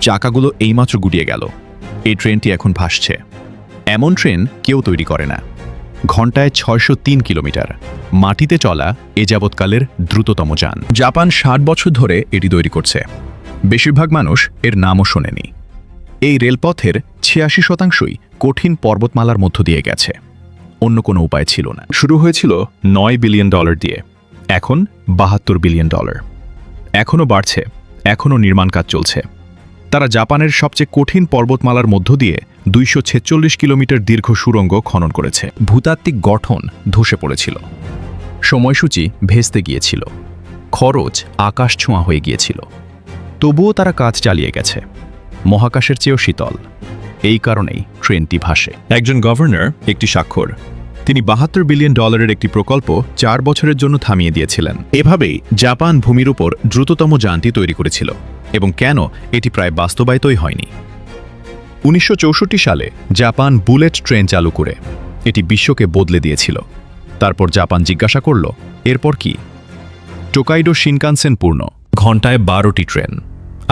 চাকাগুলো এইমাত্র গুটিয়ে গেল। এই ট্রেনটি এখন ভাসছে। এমন ট্রেন কেউ তৈরি করে না। ঘণ্টায় ৬০৩ কিলোমিটার, মাটিতে চলা এ যাবৎকালের দ্রুততম যান। জাপান ৬০ বছর ধরে এটি তৈরি করছে। বেশিরভাগ মানুষ এর নামও শোনেনি। এই রেলপথের ৮৬% কঠিন পর্বতমালার মধ্য দিয়ে গেছে। অন্য কোনো উপায় ছিল না। শুরু হয়েছিল $৯ বিলিয়ন দিয়ে, এখন $৭২ বিলিয়ন। এখনও বাড়ছে, এখনও নির্মাণ কাজ চলছে। তারা জাপানের সবচেয়ে কঠিন পর্বতমালার মধ্য দিয়ে ২৪৬ কিলোমিটার দীর্ঘ সুড়ঙ্গ খনন করেছে। ভূতাত্ত্বিক গঠন ধসে পড়েছিল, সময়সূচি ভেস্তে গিয়েছিল, খরচ আকাশ ছোঁয়া হয়ে গিয়েছিল। তবুও তারা কাজ চালিয়ে গেছে। মহাকাশের চেয়েও শীতল। এই কারণেই ট্রেনটি ভাসে। একজন গভর্নর একটি স্বাক্ষর। তিনি $৭২ বিলিয়ন একটি প্রকল্প ৪ বছরের জন্য থামিয়ে দিয়েছিলেন। এভাবেই জাপান ভূমির উপর দ্রুততম যানটি তৈরি করেছিল। এবং কেন এটি প্রায় বাস্তবায়িতই হয়নি? ১৯৬৪ সালে জাপান বুলেট ট্রেন চালু করে এটি বিশ্বকে বদলে দিয়েছিল। তারপর জাপান জিজ্ঞাসা করল, এরপর কি? টোকাইডো শিনকানসেন পূর্ণ, ঘণ্টায় ১২টি ট্রেন,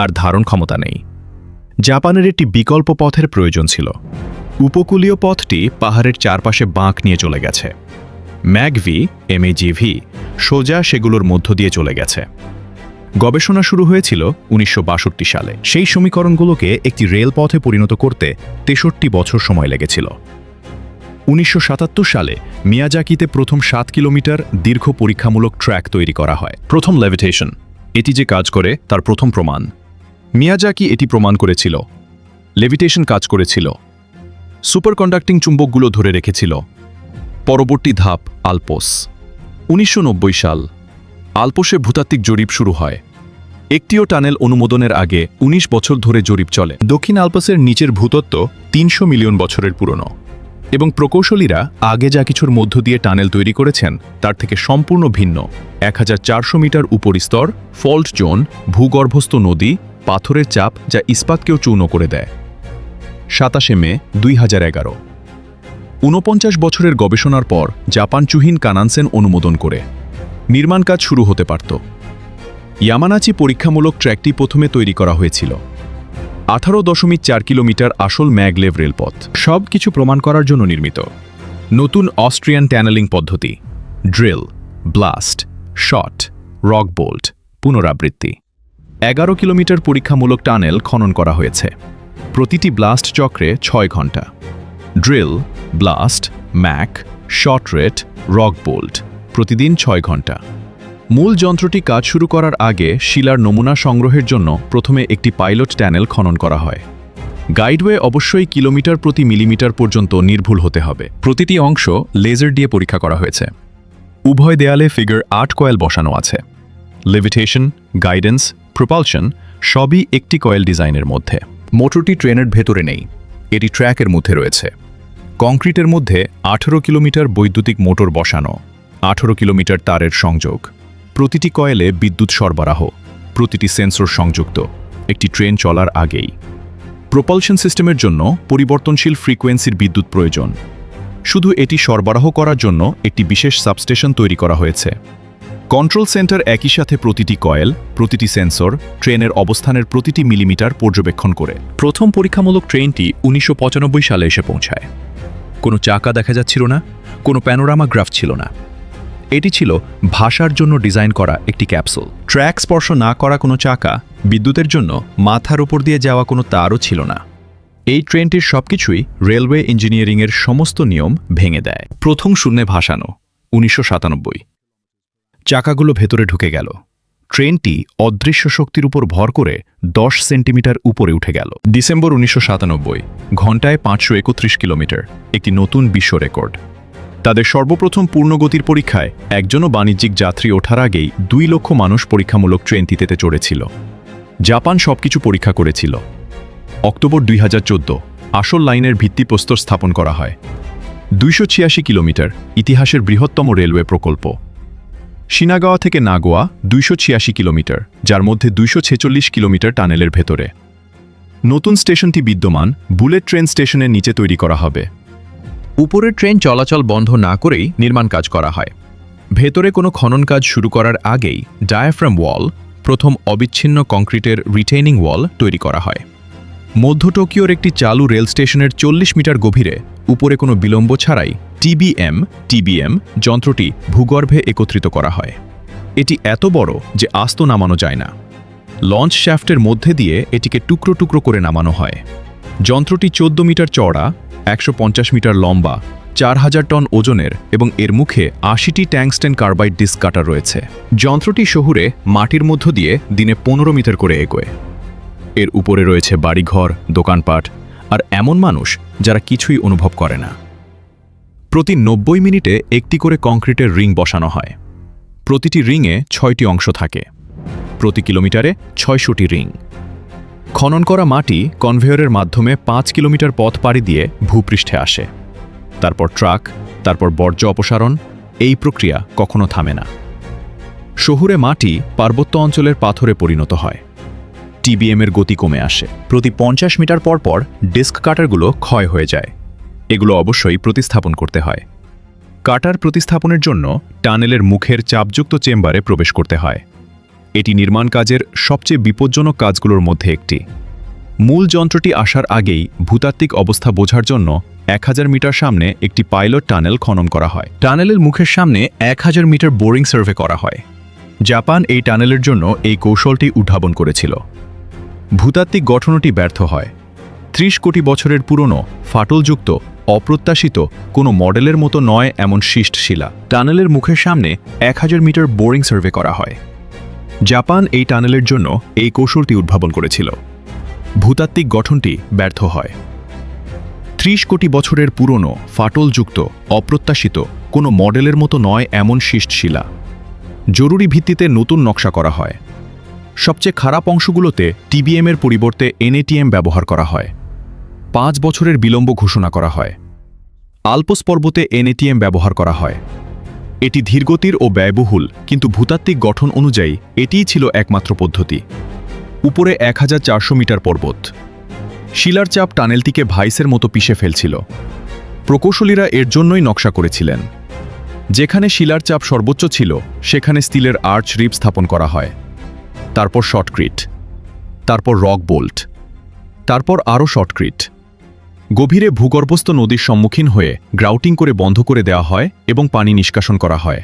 আর ধারণ ক্ষমতা নেই। জাপানের একটি বিকল্প পথের প্রয়োজন ছিল। উপকূলীয় পথটি পাহাড়ের চারপাশে বাঁক নিয়ে চলে গেছে। ম্যাগভি, এমএজিভি সোজা সেগুলোর মধ্য দিয়ে চলে গেছে। গবেষণা শুরু হয়েছিল ১৯৬২ সালে। সেই সমীকরণগুলোকে একটি রেলপথে পরিণত করতে ৬৩ বছর সময় লেগেছিল। ১৯৭৭ সালে মিয়াজাকিতে প্রথম ৭ কিলোমিটার দীর্ঘ পরীক্ষামূলক ট্র্যাক তৈরি করা হয়। প্রথম লেভিটেশন, এটি যে কাজ করে তার প্রথম প্রমাণ। মিয়াজাকি এটি প্রমাণ করেছিল। লেভিটেশন কাজ করেছিল। সুপারকন্ডাক্টিং চুম্বকগুলো ধরে রেখেছিল। পরবর্তী ধাপ আলপোস। ১৯৯০ সাল আলপোসে ভূতাত্ত্বিক জরিপ শুরু হয়। একটিও টানেল অনুমোদনের আগে ১৯ বছর ধরে জরিপ চলে। দক্ষিণ আলপসের নিচের ভূতত্ত্ব ৩০০ মিলিয়ন বছরের পুরনো, এবং প্রকৌশলীরা আগে যা কিছুর মধ্য দিয়ে টানেল তৈরি করেছেন তার থেকে সম্পূর্ণ ভিন্ন। ১৪০০ মিটার উপরিস্তর, ফল্ট জোন, ভূগর্ভস্থ নদী, পাথরের চাপ যা ইস্পাতকেও চূর্ণ করে দেয়। ২৭ মে ২০১১ ৪৯ বছরের গবেষণার পর জাপান চুহিন কানানসেন অনুমোদন করে নির্মাণ কাজ শুরু হতে পারত। ইয়ামানাচি পরীক্ষামূলক ট্র্যাকটি প্রথমে তৈরি করা হয়েছিল। ১৮.৪ কিলোমিটার আসল ম্যাগলেভ রেলপথ, সব কিছু প্রমাণ করার জন্য নির্মিত। নতুন অস্ট্রিয়ান ট্যানেলিং পদ্ধতি, drill, blast, shot, rock bolt, পুনরাবৃত্তি। ১১ কিলোমিটার পরীক্ষামূলক টানেল খনন করা হয়েছে। প্রতিটি ব্লাস্ট চক্রে ৬ ঘন্টা। Drill, blast, muck, shot rate, rock bolt প্রতিদিন ৬ ঘন্টা। মূল যন্ত্রটি কাজ শুরু করার আগে শিলার নমুনা সংগ্রহের জন্য প্রথমে একটি পাইলট ট্যানেল খনন করা হয়। গাইডওয়ে অবশ্যই কিলোমিটার প্রতি মিলিমিটার পর্যন্ত নির্ভুল হতে হবে। প্রতিটি অংশ লেজার দিয়ে পরীক্ষা করা হয়েছে। উভয় দেয়ালে ফিগার ৮ কয়েল বসানো আছে। লেভিটেশন, গাইডেন্স, প্রপালশন সবই একটি কয়েল ডিজাইনের মধ্যে। মোটরটি ট্রেনের ভেতরে নেই, এটি ট্র্যাকের মধ্যে রয়েছে। কংক্রিটের মধ্যে ১৮ কিলোমিটার বৈদ্যুতিক মোটর বসানো, ১৮ কিলোমিটার তারের সংযোগ। প্রতিটি কয়েলে বিদ্যুৎ সরবরাহ, প্রতিটি সেন্সর সংযুক্ত একটি ট্রেন চলার আগেই। প্রপালশন সিস্টেমের জন্য পরিবর্তনশীল ফ্রিকোয়েন্সির বিদ্যুৎ প্রয়োজন। শুধু এটি সরবরাহ করার জন্য একটি বিশেষ সাবস্টেশন তৈরি করা হয়েছে। কন্ট্রোল সেন্টার একই সাথে প্রতিটি কয়েল, প্রতিটি সেন্সর, ট্রেনের অবস্থানের প্রতিটি মিলিমিটার পর্যবেক্ষণ করে। প্রথম পরীক্ষামূলক ট্রেনটি ১৯৯৫ সালে এসে পৌঁছায়। কোনো চাকা দেখা যাচ্ছিল না, কোনো প্যানোরামা গ্রাফ ছিল না। এটি ছিল ভাষার জন্য ডিজাইন করা একটি ক্যাপসুল। ট্র্যাক স্পর্শ না করা কোনো চাকা, বিদ্যুতের জন্য মাথার উপর দিয়ে যাওয়া কোনো তারও ছিল না। এই ট্রেনটির সবকিছুই রেলওয়ে ইঞ্জিনিয়ারিংয়ের সমস্ত নিয়ম ভেঙে দেয়। প্রথম শূন্যে ভাসানো ১৯৯৭। চাকাগুলো ভেতরে ঢুকে গেল। ট্রেনটি অদৃশ্য শক্তির উপর ভর করে ১০ সেন্টিমিটার উপরে উঠে গেল। ডিসেম্বর ১৯৯৭, ঘণ্টায় ৫৩১ কিলোমিটার, একটি নতুন বিশ্ব রেকর্ড। তাদের সর্বপ্রথম পূর্ণগতির পরীক্ষায় একজনও বাণিজ্যিক যাত্রী ওঠার আগেই ২ লক্ষ মানুষ পরীক্ষামূলক ট্রেনটিতে চড়েছিল। জাপান সবকিছু পরীক্ষা করেছিল। অক্টোবর ২০১৪ আসল লাইনের ভিত্তিপ্রস্তর স্থাপন করা হয়। ২৮৬ কিলোমিটার, ইতিহাসের বৃহত্তম রেলওয়ে প্রকল্প। শিনাগাওয়া থেকে নাগোয়া ২৮৬ কিলোমিটার, যার মধ্যে ২৪৬ কিলোমিটার টানেলের ভেতরে। নতুন স্টেশনটি বিদ্যমান বুলেট ট্রেন স্টেশনের নিচে তৈরি করা হবে। উপরের ট্রেন চলাচল বন্ধ না করেই নির্মাণ কাজ করা হয়। ভেতরে কোনো খনন কাজ শুরু করার আগেই ডায়াফ্রাম ওয়াল, প্রথম অবিচ্ছিন্ন কংক্রিটের রিটেইনিং ওয়াল তৈরি করা হয়। মধ্য টোকিওর একটি চালু রেল স্টেশনের 40 মিটার গভীরে উপরে কোনো বিলম্ব ছাড়াই টিবিএম যন্ত্রটি ভূগর্ভে একত্রিত করা হয়। এটি এত বড় যে আস্ত নামানো যায় না। লঞ্চ শ্যাফটের মধ্যে দিয়ে এটিকে টুকরো টুকরো করে নামানো হয়। যন্ত্রটি 14 মিটার চওড়া, 150 মিটার লম্বা, 4000 টন ওজনের এবং এর মুখে 80টি ট্যাংস্টেন কার্বাইড ডিস্ক কাটার রয়েছে। যন্ত্রটি শহুরে মাটির মধ্য দিয়ে দিনে 15 মিটার করে এগোয়। এর উপরে রয়েছে বাড়িঘর, দোকানপাট আর এমন মানুষ যারা কিছুই অনুভব করে না। প্রতি 90 মিনিটে একটি করে কংক্রিটের রিং বসানো হয়। প্রতিটি রিংয়ে 6টি অংশ থাকে। প্রতি কিলোমিটারে 600টি রিং। খনন করা মাটি কনভেয়রের মাধ্যমে 5 কিলোমিটার পথ পাড়ি দিয়ে ভূপৃষ্ঠে আসে। তারপর ট্রাক, তারপর বর্জ্য অপসারণ। এই প্রক্রিয়া কখনো থামে না। শহুরে মাটি পার্বত্য অঞ্চলের পাথরে পরিণত হয়। টিবিএমের গতি কমে আসে। প্রতি 50 মিটার পর পর ডিস্ক কাটারগুলো ক্ষয় হয়ে যায়। এগুলো অবশ্যই প্রতিস্থাপন করতে হয়। কাটার প্রতিস্থাপনের জন্য টানেলের মুখের চাপযুক্ত চেম্বারে প্রবেশ করতে হয়। এটি নির্মাণ কাজের সবচেয়ে বিপজ্জনক কাজগুলোর মধ্যে একটি। মূল যন্ত্রটি আসার আগেই ভূতাত্ত্বিক অবস্থা বোঝার জন্য 1000 মিটার সামনে একটি পাইলট টানেল খনন করা হয়। টানেলের মুখের সামনে 1000 মিটার বোরিং সার্ভে করা হয়। জাপান এই টানেলের জন্য এই কৌশলটি উদ্ভাবন করেছিল। ভূতাত্ত্বিক গঠনটি ব্যর্থ হয়। 30 কোটি বছরের পুরনো, ফাটলযুক্ত, অপ্রত্যাশিত কোনো মডেলের মতো নয় এমন শিষ্ট শিলা। টানেলের মুখের সামনে 1000 মিটার বোরিং সার্ভে করা হয়। জাপান এই টানেলের জন্য এই কৌশলটি উদ্ভাবন করেছিল। ভূতাত্ত্বিক গঠনটি ব্যর্থ হয়। 30 কোটি বছরের পুরনো, ফাটলযুক্ত, অপ্রত্যাশিত কোনো মডেলের মতো নয় এমন শিষ্ট শিলা। জরুরি ভিত্তিতে নতুন নকশা করা হয়। সবচেয়ে খারাপ অংশগুলোতে টিবিএমের পরিবর্তে এনএটিএম ব্যবহার করা হয়। 5 বছরের বিলম্ব ঘোষণা করা হয়। আল্পস পর্বতে এনএটিএম ব্যবহার করা হয়। এটি ধীরগতির ও ব্যয়বহুল, কিন্তু ভূতাত্ত্বিক গঠন অনুযায়ী এটিই ছিল একমাত্র পদ্ধতি। উপরে 1400 মিটার পর্বত। শিলার চাপ টানেলটিকে ভাইসের মতো পিষে ফেলছিল। প্রকৌশলীরা এর জন্যই নকশা করেছিলেন। যেখানে শিলার চাপ সর্বোচ্চ ছিল সেখানে স্টিলের আর্চ রিব স্থাপন করা হয়। তারপর শর্টক্রিট, তারপর রক বোল্ট, তারপর আরও শর্টক্রিট। গভীরে ভূগর্ভস্থ নদীর সম্মুখীন হয়ে গ্রাউটিং করে বন্ধ করে দেওয়া হয় এবং পানি নিষ্কাশন করা হয়।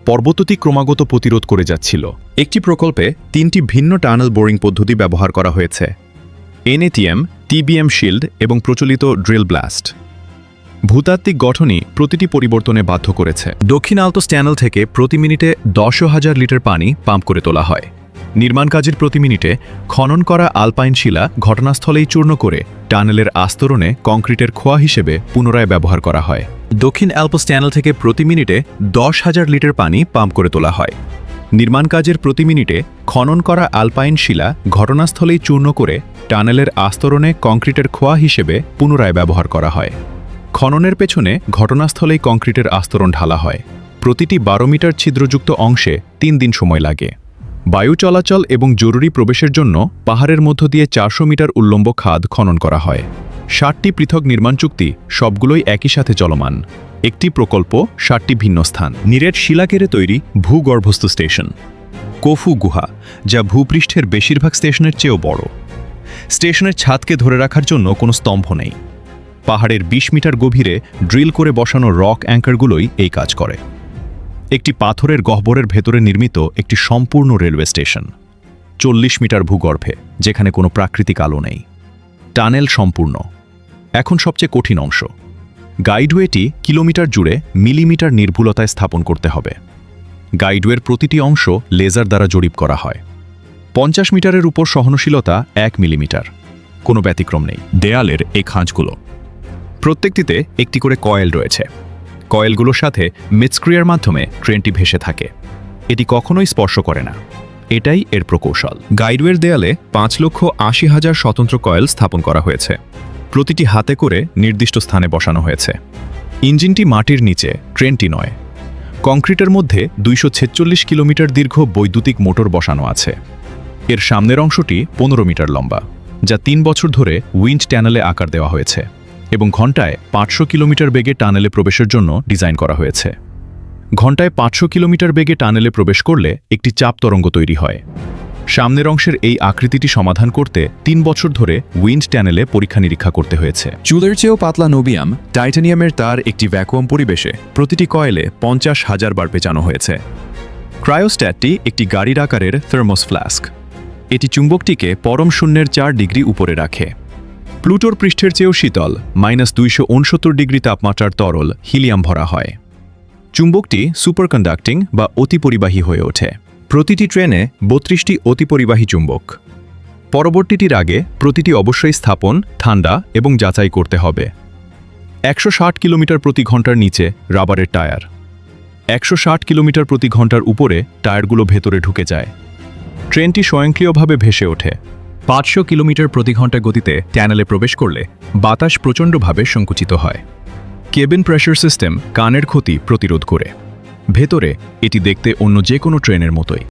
পর্বতটি ক্রমাগত প্রতিরোধ করে যাচ্ছিল। একটি প্রকল্পে 3টি ভিন্ন টানেল বোরিং পদ্ধতি ব্যবহার করা হয়েছে: এনএটিএম, টিবিএম শিল্ড এবং প্রচলিত ড্রিল ব্লাস্ট। ভূতাত্ত্বিক গঠনই প্রতিটি পরিবর্তনে বাধ্য করেছে। দক্ষিণ আলতোস টানেল থেকে প্রতি মিনিটে 10,000 লিটার পানি পাম্প করে তোলা হয়। নির্মাণ কাজের প্রতি মিনিটে খনন করা আলপাইন শিলা ঘটনাস্থলেই চূর্ণ করে টানেলের আস্তরণে কংক্রিটের খোয়া হিসেবে পুনরায় ব্যবহার করা হয়। দক্ষিণ অ্যালপস টানেল থেকে প্রতি মিনিটে 10,000 লিটার পানি পাম্প করে তোলা হয়। নির্মাণ কাজের প্রতি মিনিটে খনন করা আলপাইন শিলা ঘটনাস্থলেই চূর্ণ করে টানেলের আস্তরণে কংক্রিটের খোয়া হিসেবে পুনরায় ব্যবহার করা হয়। খননের পেছনে ঘটনাস্থলেই কংক্রিটের আস্তরণ ঢালা হয়। প্রতিটি 12 মিটার ছিদ্রযুক্ত অংশে 3 দিন সময় লাগে। বায়ু চলাচল এবং জরুরি প্রবেশের জন্য পাহাড়ের মধ্য দিয়ে 400 মিটার উল্লম্ব খাদ খনন করা হয়। 60টি পৃথক নির্মাণ চুক্তি, সবগুলোই একই সাথে চলমান। একটি প্রকল্প, 60টি ভিন্ন স্থান। নিরেট শিলা কেড়ে তৈরি ভূগর্ভস্থ স্টেশন। কোফু গুহা, যা ভূপৃষ্ঠের বেশিরভাগ স্টেশনের চেয়েও বড়। স্টেশনের ছাদকে ধরে রাখার জন্য কোনো স্তম্ভ নেই। পাহাড়ের 20 মিটার গভীরে ড্রিল করে বসানো রক অ্যাঙ্কারগুলোই এই কাজ করে। একটি পাথরের গহ্বরের ভেতরে নির্মিত একটি সম্পূর্ণ রেলওয়ে স্টেশন। 40 মিটার ভূগর্ভে, যেখানে কোনো প্রাকৃতিক আলো নেই। টানেল সম্পূর্ণ। এখন সবচেয়ে কঠিন অংশ। গাইডওয়েটি কিলোমিটার জুড়ে মিলিমিটার নির্ভুলতায় স্থাপন করতে হবে। গাইডওয়ের প্রতিটি অংশ লেজার দ্বারা জরিপ করা হয়। 50 মিটারের উপর সহনশীলতা 1 মিলিমিটার। কোনো ব্যতিক্রম নেই। দেয়ালের এই খাঁজগুলো, প্রত্যেকটিতে একটি করে কয়েল রয়েছে। কয়েলগুলোর সাথে মিডস্ক্রিয়ার মাধ্যমে ট্রেনটি ভেসে থাকে। এটি কখনোই স্পর্শ করে না। এটাই এর প্রকৌশল। গাইডওয়ের দেয়ালে 5,80,000 স্বতন্ত্র কয়েল স্থাপন করা হয়েছে। প্রতিটি হাতে করে নির্দিষ্ট স্থানে বসানো হয়েছে। ইঞ্জিনটি মাটির নিচে, ট্রেনটি নয়। কংক্রিটের মধ্যে 246 কিলোমিটার দীর্ঘ বৈদ্যুতিক মোটর বসানো আছে। এর সামনের অংশটি 15 মিটার লম্বা, যা 3 বছর ধরে উইন্ড টানেলে আকার দেওয়া হয়েছে এবং ঘণ্টায় 500 কিলোমিটার বেগে টানেলে প্রবেশের জন্য ডিজাইন করা হয়েছে। ঘণ্টায় 500 কিলোমিটার বেগে টানেলে প্রবেশ করলে একটি চাপ তরঙ্গ তৈরি হয়। সামনের অংশের এই আকৃতিটি সমাধান করতে 3 বছর ধরে উইন্ড টানেলে পরীক্ষা নিরীক্ষা করতে হয়েছে। চুলের চেয়েও পাতলা নোবিয়াম টাইটানিয়ামের তার একটি ভ্যাকুয়াম পরিবেশে প্রতিটি কয়েলে 50,000 বার পেঁচানো হয়েছে। ক্রায়োস্ট্যাটটি একটি গাড়ির আকারের থার্মোস ফ্লাস্ক। এটি চুম্বকটিকে পরম শূন্যের 4 ডিগ্রি উপরে রাখে। প্লুটোর পৃষ্ঠের চেয়েও শীতল -269 ডিগ্রি তাপমাত্রার তরল হিলিয়াম ভরা হয়। চুম্বকটি সুপারকন্ডাক্টিং বা অতিপরিবাহী হয়ে ওঠে। প্রতিটি ট্রেনে 32টি অতিপরিবাহী চুম্বক। পরবর্তীটির আগে প্রতিটি অবশ্যই স্থাপন, ঠান্ডা এবং যাচাই করতে হবে। 160 কিলোমিটার প্রতি ঘন্টার নিচে রাবারের টায়ার। 160 কিলোমিটার প্রতি ঘন্টার উপরে টায়ারগুলো ভেতরে ঢুকে যায়। ট্রেনটি স্বয়ংক্রিয়ভাবে ভেসে ওঠে। 500 কিলোমিটার প্রতি ঘন্টা গতিতে টানেলে প্রবেশ করলে বাতাস প্রচণ্ডভাবে সংকুচিত হয়। কেবিন প্রেসার সিস্টেম কানের ক্ষতি প্রতিরোধ করে। ভেতরে এটি দেখতে অন্য যে কোনো ট্রেনের মতোই।